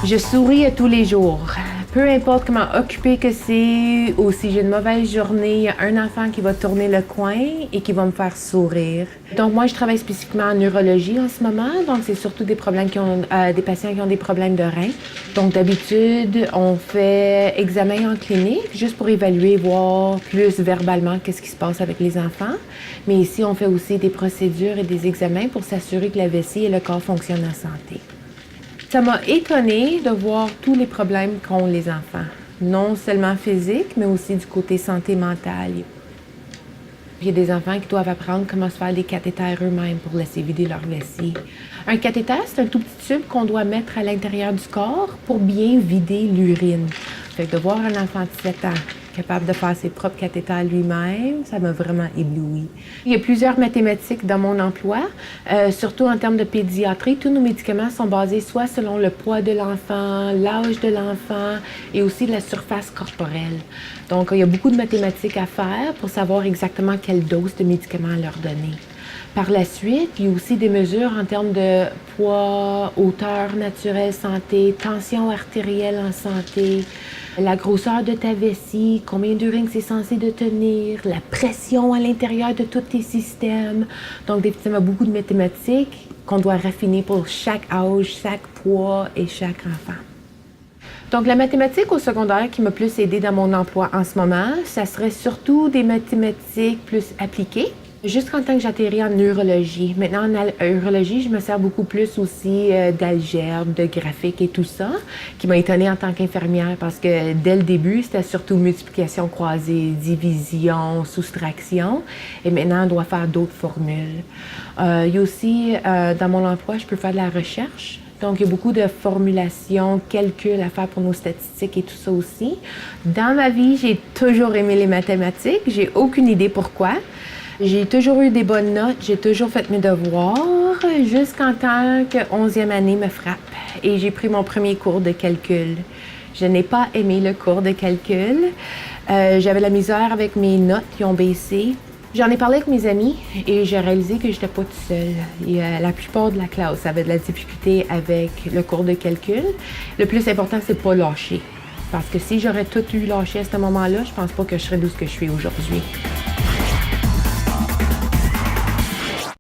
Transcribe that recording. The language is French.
Je souris à tous les jours. Peu importe comment occupé que c'est ou si j'ai une mauvaise journée, il y a un enfant qui va tourner le coin et qui va me faire sourire. Donc moi, je travaille spécifiquement en neurologie en ce moment. Donc c'est surtout des patients qui ont des problèmes de reins. Donc d'habitude, on fait examen en clinique juste pour évaluer, voir plus verbalement qu'est-ce qui se passe avec les enfants. Mais ici, on fait aussi des procédures et des examens pour s'assurer que la vessie et le corps fonctionnent en santé. Ça m'a étonnée de voir tous les problèmes qu'ont les enfants, non seulement physiques, mais aussi du côté santé mentale. Il y a des enfants qui doivent apprendre comment se faire des cathéters eux-mêmes pour laisser vider leur vessie. Un cathéter, c'est un tout petit tube qu'on doit mettre à l'intérieur du corps pour bien vider l'urine. Fait que de voir un enfant de 7 ans capable de faire ses propres cathéters lui-même, ça m'a vraiment ébloui. Il y a plusieurs mathématiques dans mon emploi, surtout en termes de pédiatrie. Tous nos médicaments sont basés soit selon le poids de l'enfant, l'âge de l'enfant et aussi la surface corporelle. Donc, il y a beaucoup de mathématiques à faire pour savoir exactement quelle dose de médicaments leur donner. Par la suite, il y a aussi des mesures en termes de poids, hauteur naturelle santé, tension artérielle en santé, la grosseur de ta vessie, combien d'urine c'est censé de tenir, la pression à l'intérieur de tous tes systèmes. Donc, ça m'a beaucoup de mathématiques qu'on doit raffiner pour chaque âge, chaque poids et chaque enfant. Donc, la mathématique au secondaire qui m'a plus aidée dans mon emploi en ce moment, ça serait surtout des mathématiques plus appliquées. Jusqu'en temps que j'atterris en neurologie. Maintenant, en neurologie, je me sers beaucoup plus aussi d'algèbre, de graphique et tout ça, qui m'a étonnée en tant qu'infirmière parce que dès le début, c'était surtout multiplication croisée, division, soustraction. Et maintenant, on doit faire d'autres formules. Il y a aussi, dans mon emploi, je peux faire de la recherche. Donc, il y a beaucoup de formulations, calculs à faire pour nos statistiques et tout ça aussi. Dans ma vie, j'ai toujours aimé les mathématiques. J'ai aucune idée pourquoi. J'ai toujours eu des bonnes notes, j'ai toujours fait mes devoirs, jusqu'en temps que 11e année me frappe et j'ai pris mon premier cours de calcul. Je n'ai pas aimé le cours de calcul. J'avais la misère avec mes notes qui ont baissé. J'en ai parlé avec mes amis et j'ai réalisé que je n'étais pas toute seule. Et, la plupart de la classe avait de la difficulté avec le cours de calcul. Le plus important, c'est de ne pas lâcher. Parce que si j'aurais tout eu lâché à ce moment-là, je pense pas que je serais d'où ce que je suis aujourd'hui.